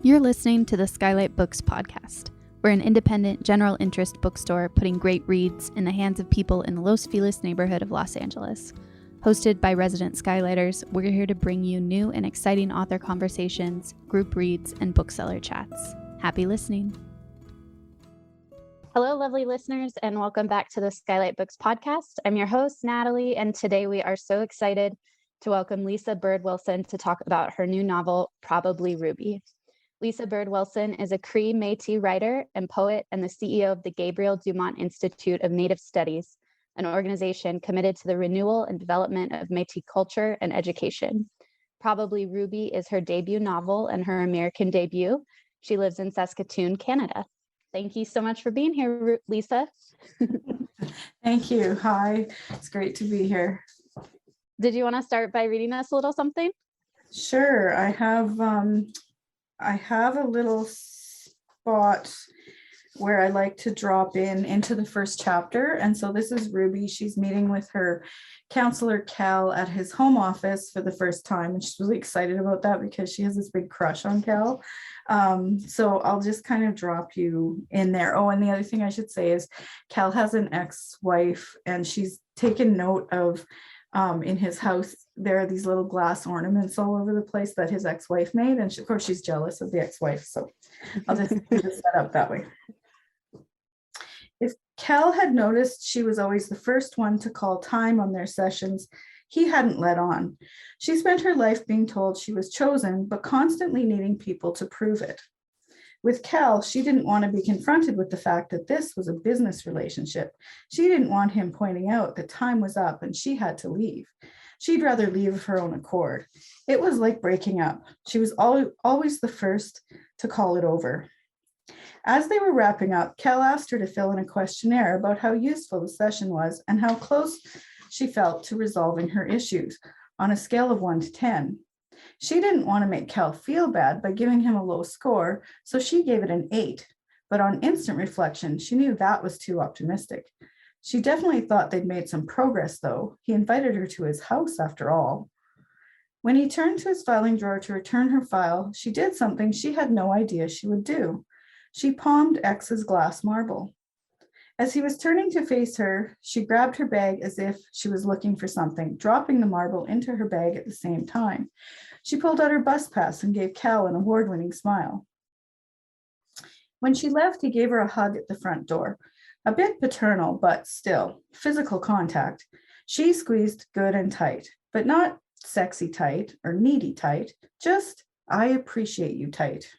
You're listening to the SKYLIT Books podcast. We're an independent, general interest bookstore putting great reads in the hands of people in the Los Feliz neighborhood of Los Angeles. Hosted by resident Skylighters, we're here to bring you new and exciting author conversations, group reads, and bookseller chats. Happy listening. Hello, lovely listeners, and welcome back to the SKYLIT Books podcast. I'm your host, Natalie, and today we are so excited to welcome Lisa Bird Wilson to talk about her new novel, Probably Ruby. Lisa Bird Wilson is a Cree Métis writer and poet and the CEO of the Gabriel Dumont Institute of Native Studies, an organization committed to the renewal and development of Métis culture and education. Probably Ruby is her debut novel and her American debut. She lives in Saskatoon, Canada. Thank you so much for being here, Lisa. Thank you. Hi, it's great to be here. Did you want to start by reading us a little something? Sure. I have a little spot where I like to drop into the first chapter. And so this is Ruby. She's meeting with her counselor, Cal, at his home office for the first time. And she's really excited about that because she has this big crush on Cal. So I'll just kind of drop you in there. Oh, and the other thing I should say is Cal has an ex-wife and she's taken note of in his house, there are these little glass ornaments all over the place that his ex-wife made. And of course, she's jealous of the ex-wife. So I'll just do the setup that way. If Cal had noticed she was always the first one to call time on their sessions, he hadn't let on. She spent her life being told she was chosen, but constantly needing people to prove it. With Cal, she didn't want to be confronted with the fact that this was a business relationship. She didn't want him pointing out that time was up and she had to leave. She'd rather leave of her own accord. It was like breaking up. She was always the first to call it over. As they were wrapping up, Cal asked her to fill in a questionnaire about how useful the session was and how close she felt to resolving her issues on a scale of 1 to 10. She didn't want to make Cal feel bad by giving him a low score, so she gave it an 8. But on instant reflection, she knew that was too optimistic. She definitely thought they'd made some progress, though. He invited her to his house, after all. When he turned to his filing drawer to return her file, she did something she had no idea she would do. She palmed X's glass marble. As he was turning to face her, she grabbed her bag as if she was looking for something, dropping the marble into her bag at the same time. She pulled out her bus pass and gave Cal an award-winning smile. When she left, he gave her a hug at the front door. A bit paternal, but still, physical contact. She squeezed good and tight, but not sexy tight or needy tight, just, I appreciate you tight.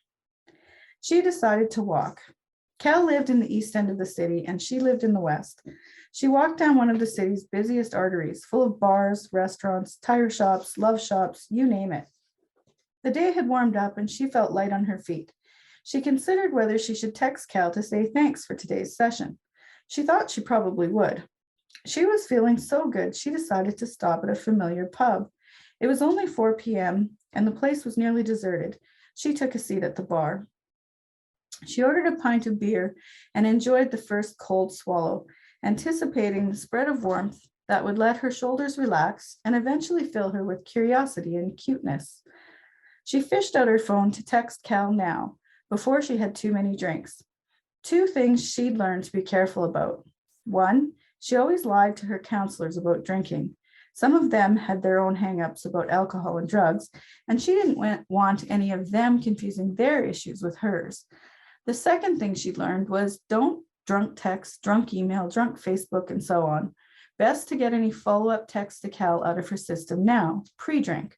She decided to walk. Cal lived in the east end of the city and she lived in the west. She walked down one of the city's busiest arteries, full of bars, restaurants, tire shops, love shops, you name it. The day had warmed up and she felt light on her feet. She considered whether she should text Cal to say thanks for today's session. She thought she probably would. She was feeling so good, she decided to stop at a familiar pub. It was only 4 p.m. and the place was nearly deserted. She took a seat at the bar. She ordered a pint of beer and enjoyed the first cold swallow, anticipating the spread of warmth that would let her shoulders relax and eventually fill her with curiosity and cuteness. She fished out her phone to text Cal now, before she had too many drinks. 2 things she'd learned to be careful about. 1, she always lied to her counselors about drinking. Some of them had their own hang-ups about alcohol and drugs, and she didn't want any of them confusing their issues with hers. The second thing she learned was don't drunk text, drunk email, drunk Facebook, and so on. Best to get any follow-up text to Cal out of her system now, pre-drink.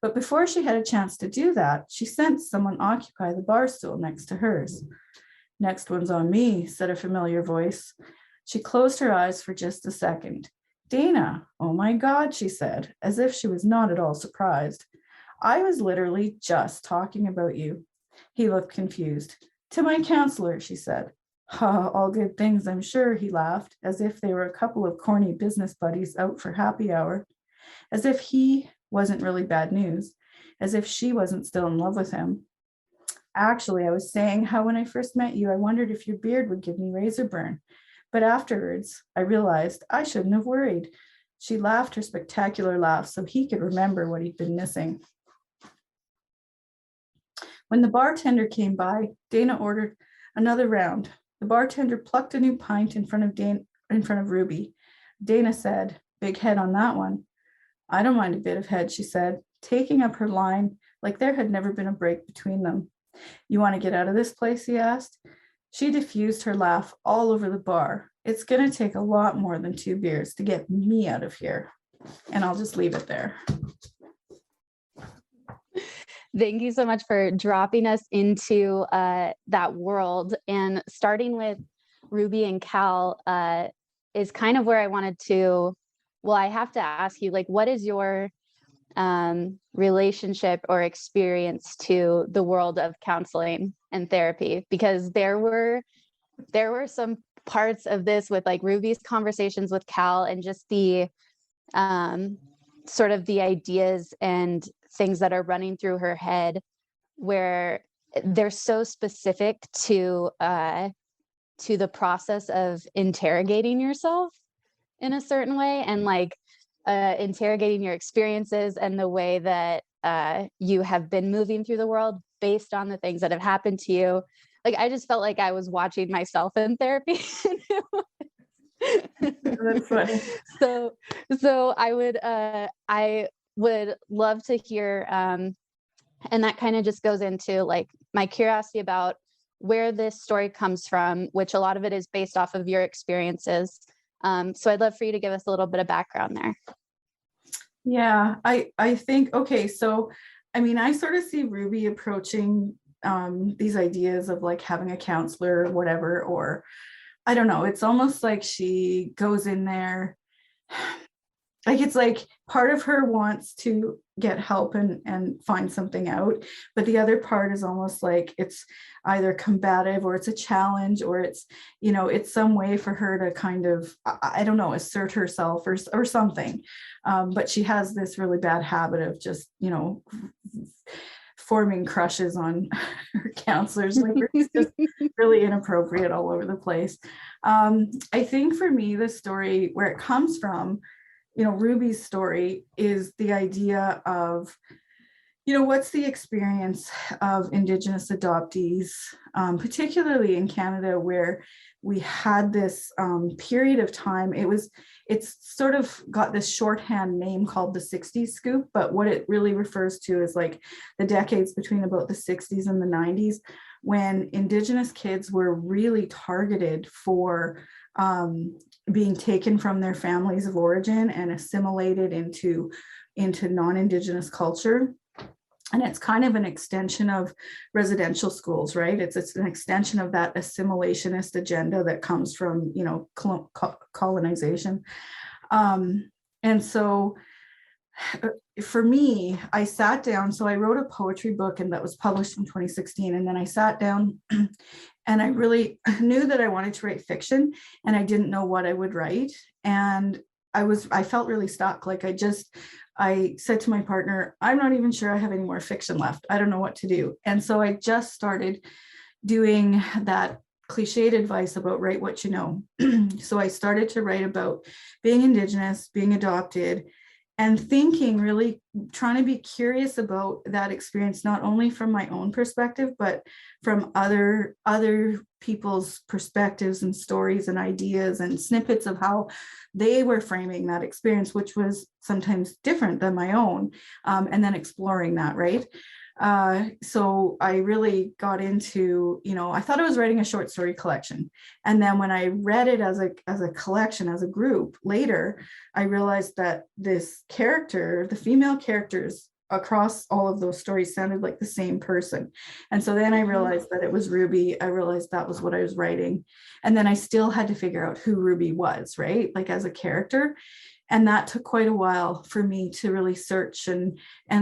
But before she had a chance to do that, she sensed someone occupy the bar stool next to hers. Next one's on me, said a familiar voice. She closed her eyes for just a second. Dana, oh my God, she said, as if she was not at all surprised. I was literally just talking about you. He looked confused. To my counselor, she said. All good things, I'm sure, he laughed, as if they were a couple of corny business buddies out for happy hour. As if he wasn't really bad news, as if she wasn't still in love with him. Actually, I was saying how when I first met you, I wondered if your beard would give me razor burn. But afterwards, I realized I shouldn't have worried. She laughed her spectacular laugh so he could remember what he'd been missing. When the bartender came by, Dana ordered another round. The bartender plucked a new pint in front of Ruby. Dana said, "Big head on that one." "I don't mind a bit of head," she said, taking up her line like there had never been a break between them. "You want to get out of this place?" he asked. She diffused her laugh all over the bar. "It's going to take a lot more than 2 beers to get me out of here." And I'll just leave it there. Thank you so much for dropping us into that world. And starting with Ruby and Cal is kind of where I wanted to, well, I have to ask you, like, what is your relationship or experience to the world of counseling and therapy? Because there were some parts of this with like Ruby's conversations with Cal and just the sort of the ideas and things that are running through her head where they're so specific to the process of interrogating yourself in a certain way, and like interrogating your experiences and the way that you have been moving through the world based on the things that have happened to you. Like, I just felt like I was watching myself in therapy. That's funny. So I would love to hear, and that kind of just goes into like my curiosity about where this story comes from, which a lot of it is based off of your experiences. So I'd love for you to give us a little bit of background there. Yeah, I think, okay, so I mean, I sort of see Ruby approaching these ideas of like having a counselor or whatever, or I don't know, it's almost like she goes in there, like it's like part of her wants to get help and find something out, but the other part is almost like it's either combative or it's a challenge, or it's, you know, it's some way for her to kind of, I don't know, assert herself or something. But she has this really bad habit of just, you know, forming crushes on her counselors. Like it's just really inappropriate all over the place. I think for me, the story where it comes from, you know, Ruby's story is the idea of, you know, what's the experience of Indigenous adoptees, particularly in Canada, where we had this period of time. It's sort of got this shorthand name called the 60s scoop, but what it really refers to is like the decades between about the 60s and the 90s, when Indigenous kids were really targeted for being taken from their families of origin and assimilated into non-Indigenous culture. And it's kind of an extension of residential schools, right? It's an extension of that assimilationist agenda that comes from, you know, colonization. And so for me, I sat down, so I wrote a poetry book and that was published in 2016. And then I sat down and I really knew that I wanted to write fiction and I didn't know what I would write. And I felt really stuck. Like I said to my partner, I'm not even sure I have any more fiction left. I don't know what to do. And so I just started doing that cliched advice about write what you know. So I started to write about being Indigenous, being adopted, and thinking, really trying to be curious about that experience, not only from my own perspective, but from other people's perspectives and stories and ideas and snippets of how they were framing that experience, which was sometimes different than my own, and then exploring that, right? So I really got into, you know, I thought I was writing a short story collection. And then when I read it as a collection, as a group later, I realized that this character, the female characters across all of those stories sounded like the same person. And so then I realized that it was Ruby. I realized that was what I was writing. And then I still had to figure out who Ruby was, right? Like as a character. And that took quite a while for me to really search and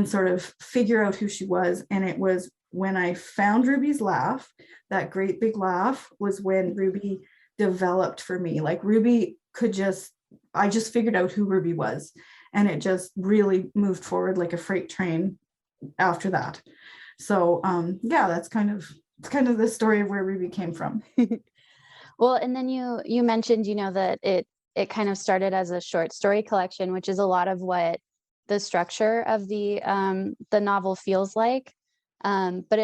sort of figure out who she was. And it was when I found Ruby's laugh, that great big laugh, was when Ruby developed for me. Like Ruby I just figured out who Ruby was. And it just really moved forward like a freight train after that. So yeah, it's kind of the story of where Ruby came from. Well, and then you mentioned, you know, that it kind of started as a short story collection, which is a lot of what the structure of the novel feels like. But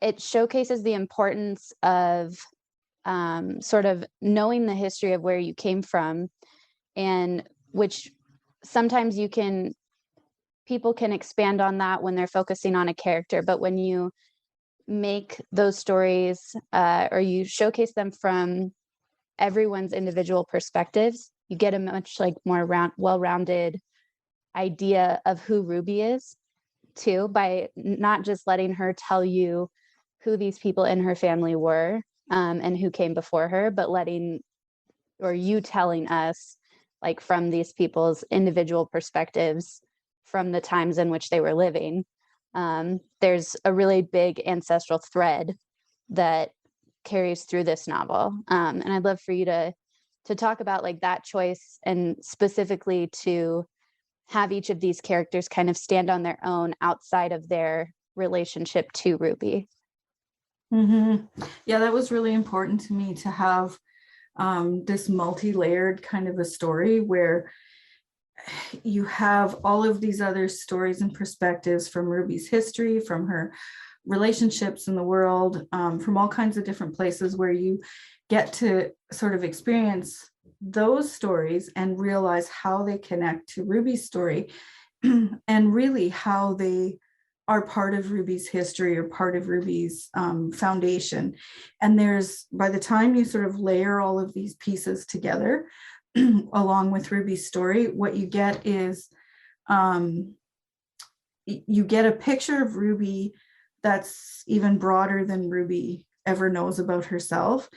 it showcases the importance of sort of knowing the history of where you came from, and which sometimes people can expand on that when they're focusing on a character, but when you make those stories or you showcase them from everyone's individual perspectives, you get a much like more well-rounded idea of who Ruby is too, by not just letting her tell you who these people in her family were and who came before her, but you telling us like from these people's individual perspectives from the times in which they were living. There's a really big ancestral thread that carries through this novel. And I'd love for you to talk about like that choice, and specifically to have each of these characters kind of stand on their own outside of their relationship to Ruby. Yeah, that was really important to me, to have this multi-layered kind of a story where you have all of these other stories and perspectives from Ruby's history, from her relationships in the world, from all kinds of different places, where you get to sort of experience those stories and realize how they connect to Ruby's story and really how they are part of Ruby's history or part of Ruby's foundation. And by the time you sort of layer all of these pieces together along with Ruby's story, what you get is you get a picture of Ruby that's even broader than Ruby ever knows about herself.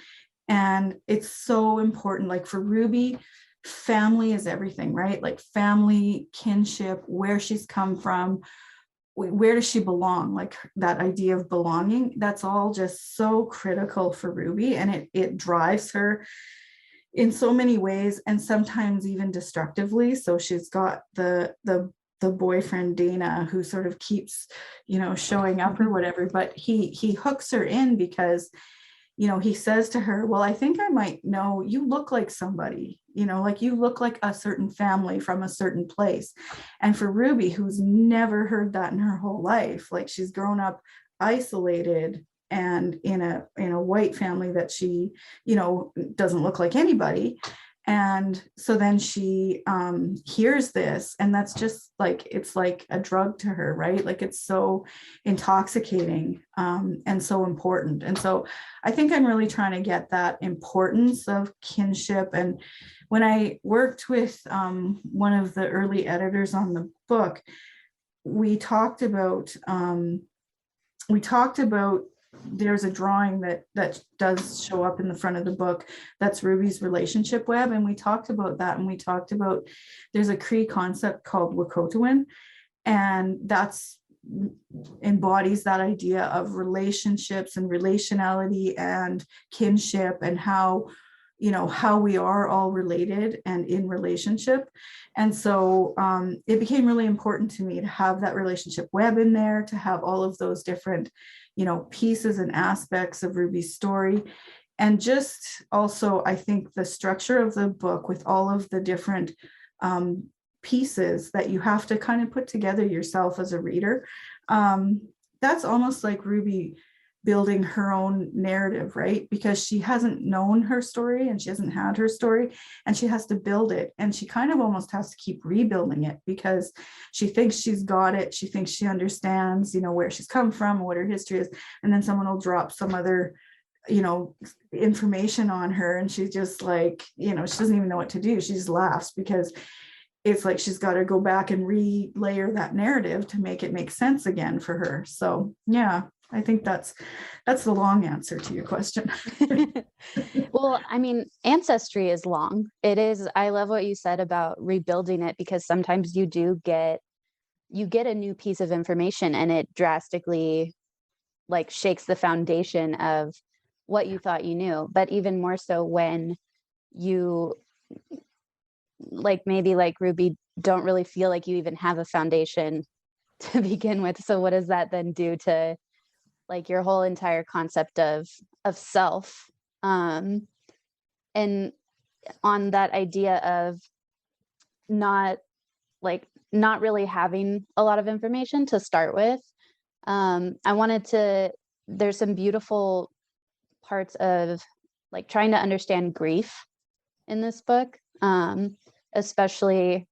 And it's so important. Like for Ruby, family is everything, right? Like family, kinship, where she's come from, where does she belong? Like that idea of belonging, that's all just so critical for Ruby. And it drives her in so many ways, and sometimes even destructively. So she's got the boyfriend Dana, who sort of keeps, showing up or whatever, but he hooks her in because, he says to her, well, I think I might know, you look like somebody, like you look like a certain family from a certain place. And for Ruby, who's never heard that in her whole life, like she's grown up isolated and in a white family that she, doesn't look like anybody. And so then she hears this, and that's just like, it's like a drug to her, right? Like it's so intoxicating and so important. And so I think I'm really trying to get that importance of kinship. And when I worked with one of the early editors on the book, we talked about there's a drawing that does show up in the front of the book, that's Ruby's relationship web. And we talked about that. And we talked about, there's a Cree concept called Wakotowin, and that's embodies that idea of relationships and relationality and kinship, and how we are all related and in relationship. And so it became really important to me to have that relationship web in there, to have all of those different pieces and aspects of Ruby's story. And just also, I think the structure of the book with all of the different pieces that you have to kind of put together yourself as a reader, that's almost like Ruby building her own narrative, right? Because she hasn't known her story and she hasn't had her story, and she has to build it. And she kind of almost has to keep rebuilding it because she thinks she's got it. She thinks she understands, where she's come from, what her history is. And then someone will drop some other, information on her. And she's just like, she doesn't even know what to do. She just laughs because it's like she's got to go back and re-layer that narrative to make it make sense again for her. So yeah, I think that's the long answer to your question. Well, I mean, ancestry is long. It is. I love what you said about rebuilding it, because sometimes you get a new piece of information and it drastically like shakes the foundation of what you thought you knew. But even more so when you like maybe like Ruby don't really feel like you even have a foundation to begin with. So what does that then do to like your whole entire concept of self? And on that idea of not really having a lot of information to start with, There's some beautiful parts of like trying to understand grief in this book, especially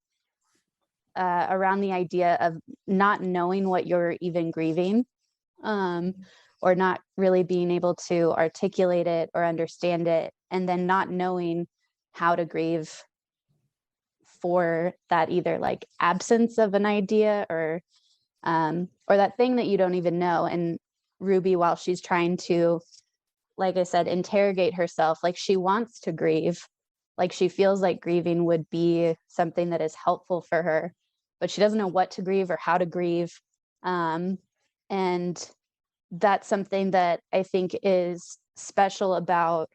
around the idea of not knowing what you're even grieving, or not really being able to articulate it or understand it, and then not knowing how to grieve for that either like absence of an idea or that thing that you don't even know. And Ruby, while she's trying to, like I said, interrogate herself, like she wants to grieve, like she feels like grieving would be something that is helpful for her, but she doesn't know what to grieve or how to grieve. And that's something that I think is special about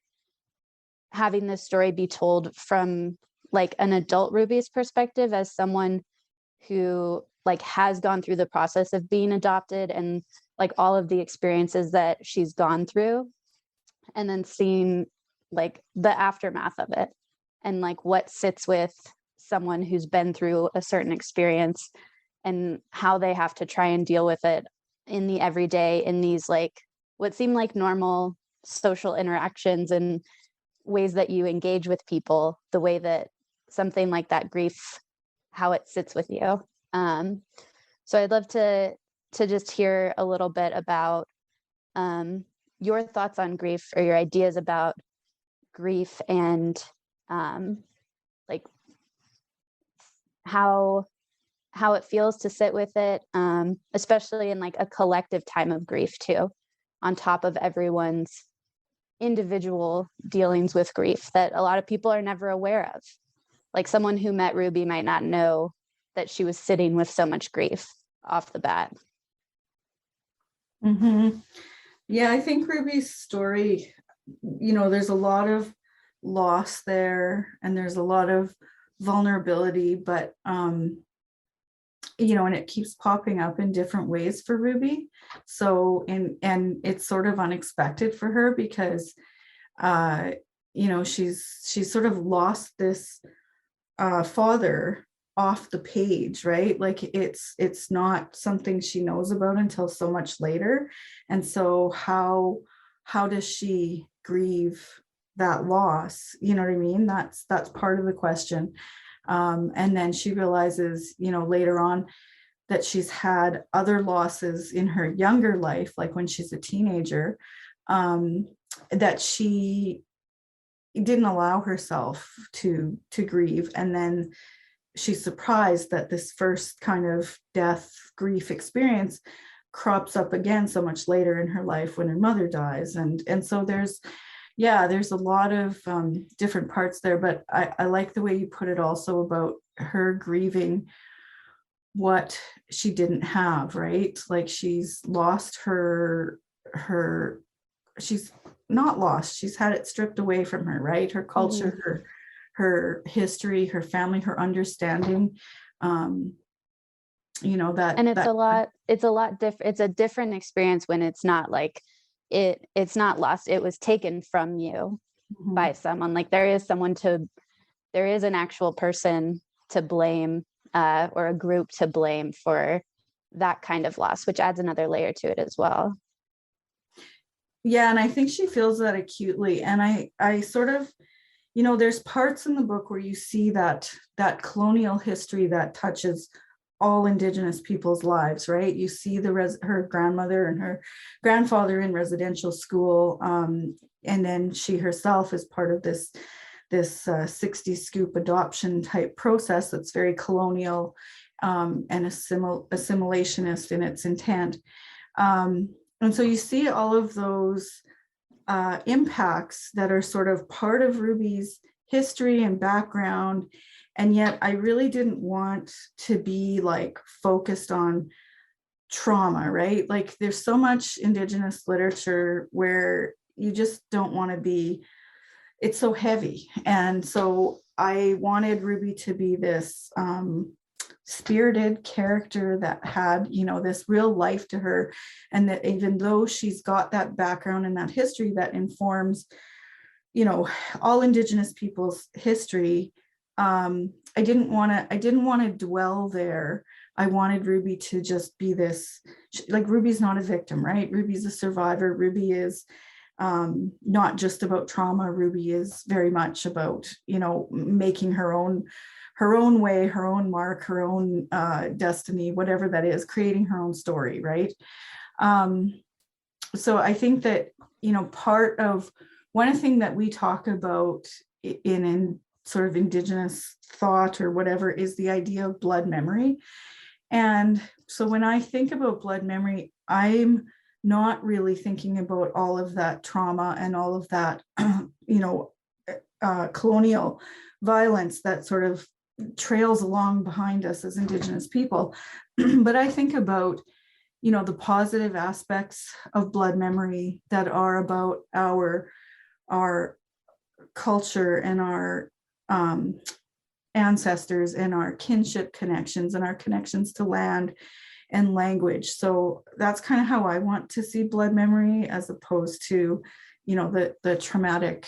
having this story be told from like an adult Ruby's perspective, as someone who like has gone through the process of being adopted and like all of the experiences that she's gone through, and then seeing like the aftermath of it and like what sits with someone who's been through a certain experience and how they have to try and deal with it in the everyday, in these like what seem like normal social interactions and ways that you engage with people, the way that something like that grief, how it sits with you. So I'd love to just hear a little bit about your thoughts on grief or your ideas about grief, and like how it feels to sit with it, especially in like a collective time of grief too, on top of everyone's individual dealings with grief that a lot of people are never aware of. Like someone who met Ruby might not know that she was sitting with so much grief off the bat. Mm-hmm. Yeah, I think Ruby's story, there's a lot of loss there and there's a lot of vulnerability, but and it keeps popping up in different ways for Ruby. So and it's sort of unexpected for her because she's sort of lost this father off the page, right? Like it's not something she knows about until so much later. And so how does she grieve that loss? You know what I mean? That's part of the question. And then she realizes, later on that she's had other losses in her younger life, like when she's a teenager, that she didn't allow herself to grieve. And then she's surprised that this first kind of death grief experience crops up again so much later in her life when her mother dies. And so there's a lot of different parts there, but I like the way you put it also about her grieving what she didn't have, right? Like she's lost her she's not lost, she's had it stripped away from her, right? Her culture, mm-hmm. her history, her family, her understanding, that. And it's a lot different. It's a different experience when it's not like it's not lost, it was taken from you, mm-hmm. by someone. Like there is an actual person to blame, or a group to blame for that kind of loss, which adds another layer to it as well. Yeah, and I think she feels that acutely. And I sort of, there's parts in the book where you see that colonial history that touches all Indigenous people's lives, right? You see her grandmother and her grandfather in residential school, and then she herself is part of this 60 scoop adoption type process that's very colonial, and assimilationist in its intent. And so you see all of those impacts that are sort of part of Ruby's history and background. And yet I really didn't want to be like focused on trauma, right? Like there's so much Indigenous literature where you just don't want to be, it's so heavy. And so I wanted Ruby to be this spirited character that had, this real life to her. And that even though she's got that background and that history that informs, all Indigenous people's history, I didn't want to dwell there. I wanted Ruby to just be this, like Ruby's not a victim, right? Ruby's a survivor. Ruby is not just about trauma. Ruby is very much about, you know, making her own way, her own mark, her own destiny, whatever that is, creating her own story, right? So I think that, you know, part of one thing that we talk about in sort of Indigenous thought or whatever is the idea of blood memory. And so when I think about blood memory, I'm not really thinking about all of that trauma and all of that, you know, colonial violence that sort of trails along behind us as Indigenous people. But I think about, you know, the positive aspects of blood memory that are about our culture and our ancestors and our kinship connections and our connections to land and language. So that's kind of how I want to see blood memory, as opposed to, you know, the traumatic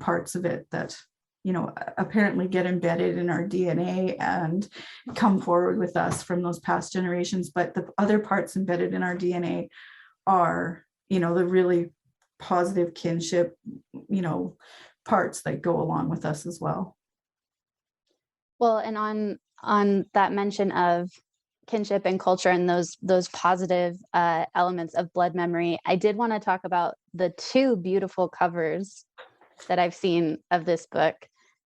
parts of it that, you know, apparently get embedded in our DNA and come forward with us from those past generations. But the other parts embedded in our DNA are, you know, the really positive kinship, you know, parts that go along with us as well. Well, and on that mention of kinship and culture and those positive elements of blood memory, I did want to talk about the two beautiful covers that I've seen of this book.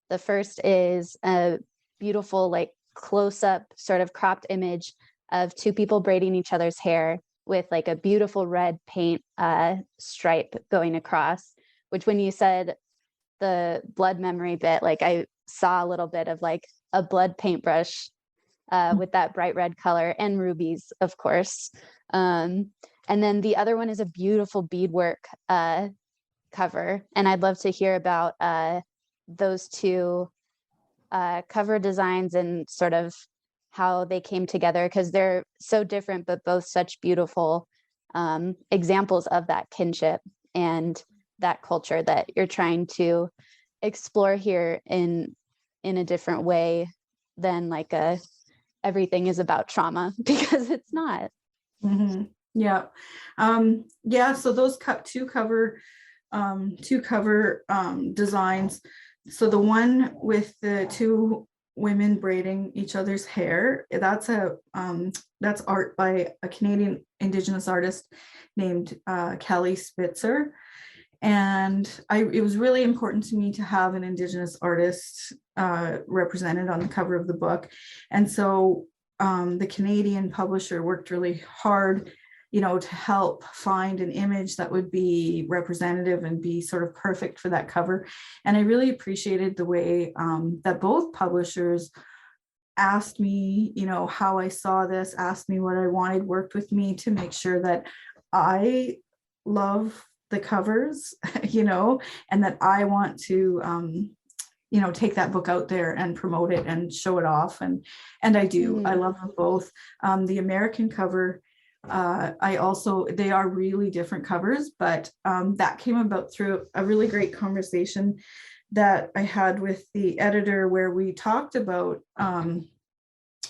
The first is a beautiful, like, close-up sort of cropped image of two people braiding each other's hair with like a beautiful red paint stripe going across, which when you said the blood memory bit, like I saw a little bit of like a blood paintbrush with that bright red color, and rubies, of course. And then the other one is a beautiful beadwork cover. And I'd love to hear about those two cover designs and sort of how they came together, because they're so different, but both such beautiful examples of that kinship and that culture that you're trying to explore here in a different way than like everything is about trauma, because it's not. Mm-hmm. Yeah. Yeah. So those two cover designs. So the one with the two women braiding each other's hair, that's art by a Canadian Indigenous artist named Kelly Spitzer. And it was really important to me to have an Indigenous artist represented on the cover of the book. And so the Canadian publisher worked really hard, you know, to help find an image that would be representative and be sort of perfect for that cover. And I really appreciated the way that both publishers asked me, you know, how I saw this, asked me what I wanted, worked with me to make sure that I love the covers, you know, and that I want to, you know, take that book out there and promote it and show it off. And I do, I love them both. The American cover, they are really different covers, but that came about through a really great conversation that I had with the editor, where we talked about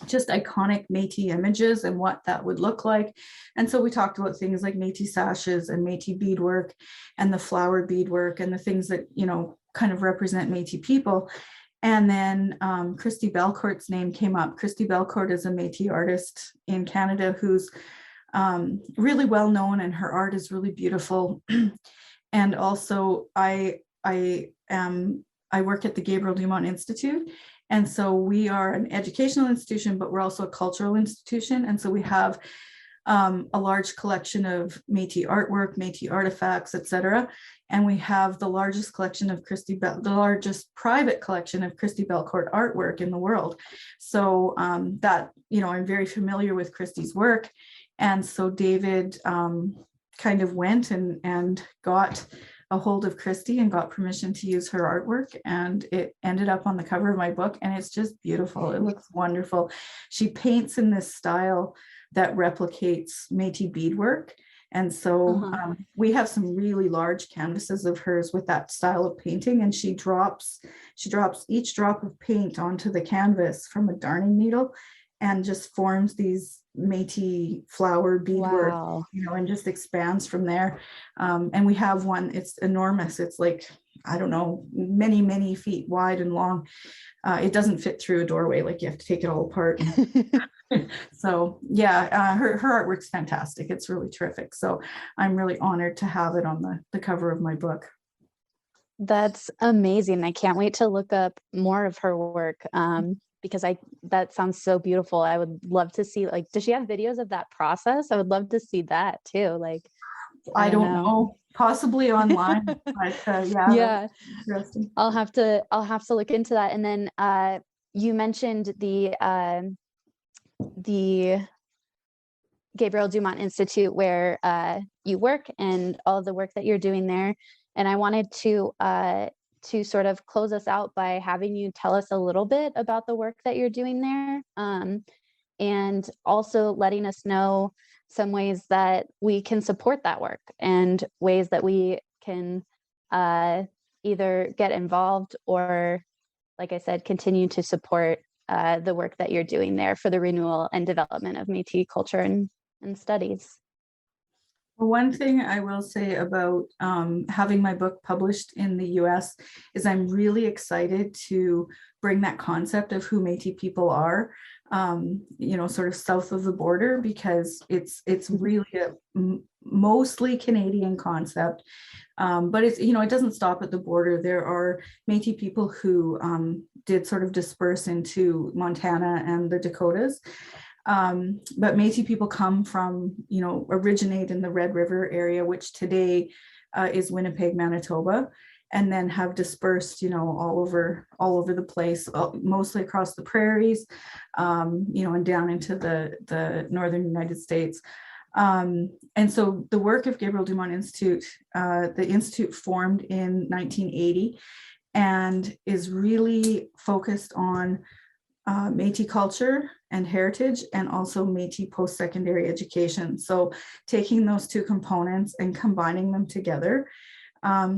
just iconic Métis images and what that would look like. And so we talked about things like Métis sashes and Métis beadwork and the flower beadwork and the things that, you know, kind of represent Métis people. And then Christy Belcourt's name came up. Christy Belcourt is a Métis artist in Canada who's really well known, and her art is really beautiful. And also I work at the Gabriel Dumont Institute. And so we are an educational institution, but we're also a cultural institution. And so we have a large collection of Métis artwork, Métis artifacts, etc. And we have the largest collection of the largest private collection of Christy Belcourt artwork in the world. So that, you know, I'm very familiar with Christy's work. And so David kind of went and got a hold of Christy and got permission to use her artwork, and it ended up on the cover of my book, and it's just beautiful. It looks wonderful. She paints in this style that replicates Métis beadwork. And so we have some really large canvases of hers with that style of painting, and she drops each drop of paint onto the canvas from a darning needle. and just forms these Métis flower beadwork, Wow. and just expands from there. And we have one, it's enormous. It's like, I don't know, many, many feet wide and long. It doesn't fit through a doorway, like you have to take it all apart. So yeah, her artwork's fantastic. It's really terrific. So I'm really honored to have it on the cover of my book. That's amazing. I can't wait to look up more of her work, because that sounds so beautiful. I would love to see, like, does she have videos of that process? I would love to see that too. Like, I don't know, possibly online, but yeah, yeah, that's interesting. I'll have to look into that. And then you mentioned the Gabriel Dumont Institute where you work and all of the work that you're doing there. And I wanted to sort of close us out by having you tell us a little bit about the work that you're doing there, and also letting us know some ways that we can support that work and ways that we can either get involved or, like I said, continue to support the work that you're doing there for the renewal and development of Métis culture and studies. One thing I will say about having my book published in the US is I'm really excited to bring that concept of who Métis people are, sort of south of the border, because it's really a mostly Canadian concept. But it's, it doesn't stop at the border. There are Métis people who did sort of disperse into Montana and the Dakotas. But Métis people come from, originate in the Red River area, which today is Winnipeg, Manitoba, and then have dispersed, all over the place, mostly across the prairies, and down into the northern United States. And so the work of Gabriel Dumont Institute, the Institute formed in 1980 and is really focused on Métis culture and heritage, and also Métis post-secondary education. So taking those two components and combining them together.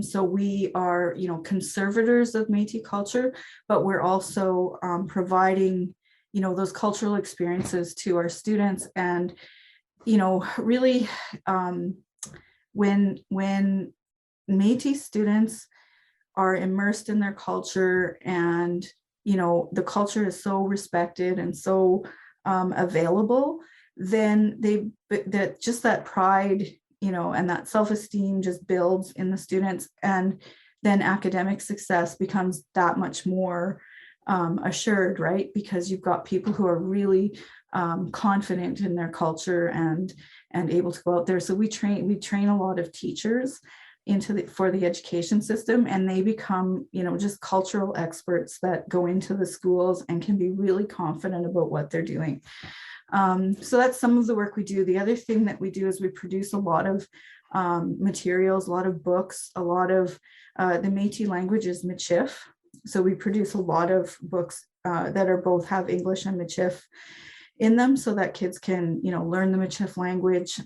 So we are, conservators of Métis culture, but we're also providing, those cultural experiences to our students. And, really, when Métis students are immersed in their culture, and the culture is so respected and so available, then that pride, and that self-esteem just builds in the students, and then academic success becomes that much more assured, right? Because you've got people who are really confident in their culture and able to go out there. So we train a lot of teachers for the education system, and they become, just cultural experts that go into the schools and can be really confident about what they're doing. So that's some of the work we do. The other thing that we do is we produce a lot of materials, a lot of books, a lot of the Métis language is Michif. So we produce a lot of books that are both have English and Michif in them, so that kids can, learn the Michif language.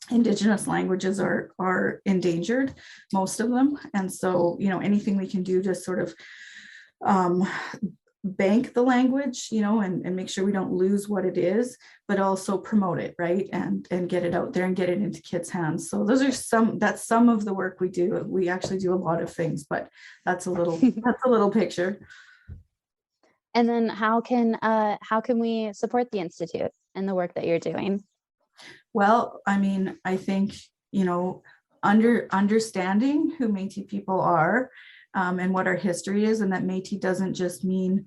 Indigenous languages are endangered, most of them. And so, anything we can do to sort of bank the language, and make sure we don't lose what it is, but also promote it, right? And get it out there and get it into kids' hands. So that's some of the work we do. We actually do a lot of things, but that's a little picture. And then how can we support the Institute and the work that you're doing? Well, I think, understanding who Métis people are, and what our history is, and that Métis doesn't just mean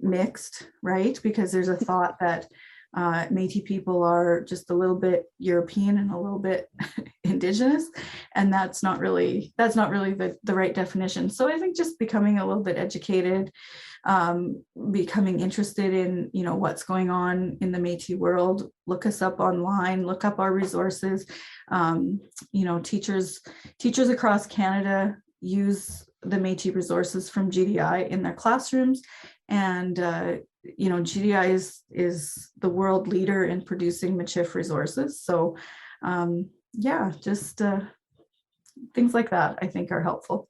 mixed, right? Because there's a thought that Métis people are just a little bit European and a little bit Indigenous, and that's not really the right definition. So I think just becoming a little bit educated, becoming interested in, what's going on in the Métis world. Look us up online, look up our resources. Teachers across Canada use the Métis resources from GDI in their classrooms, and GDI is the world leader in producing Michif resources. So just things like that I think are helpful.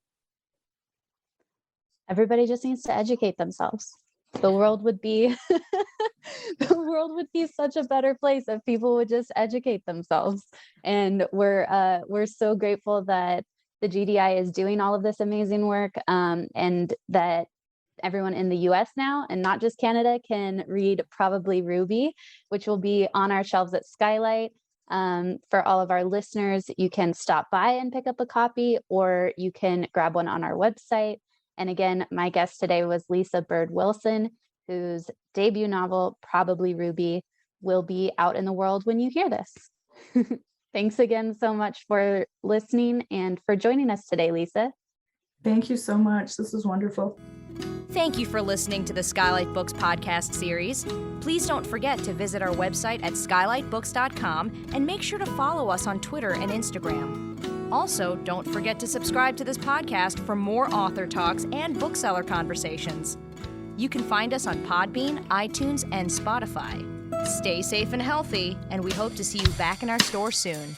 Everybody just needs to educate themselves. the world would be the world would be such a better place if people would just educate themselves. And we're so grateful that the GDI is doing all of this amazing work, and that everyone in the US now, and not just Canada, can read Probably Ruby, which will be on our shelves at SKYLIT. For all of our listeners, you can stop by and pick up a copy, or you can grab one on our website. And again, my guest today was Lisa Bird Wilson, whose debut novel, Probably Ruby, will be out in the world when you hear this. Thanks again so much for listening and for joining us today, Lisa. Thank you so much. This was wonderful. Thank you for listening to the SKYLIT Books podcast series. Please don't forget to visit our website at skylitbooks.com and make sure to follow us on Twitter and Instagram. Also, don't forget to subscribe to this podcast for more author talks and bookseller conversations. You can find us on Podbean, iTunes, and Spotify. Stay safe and healthy, and we hope to see you back in our store soon.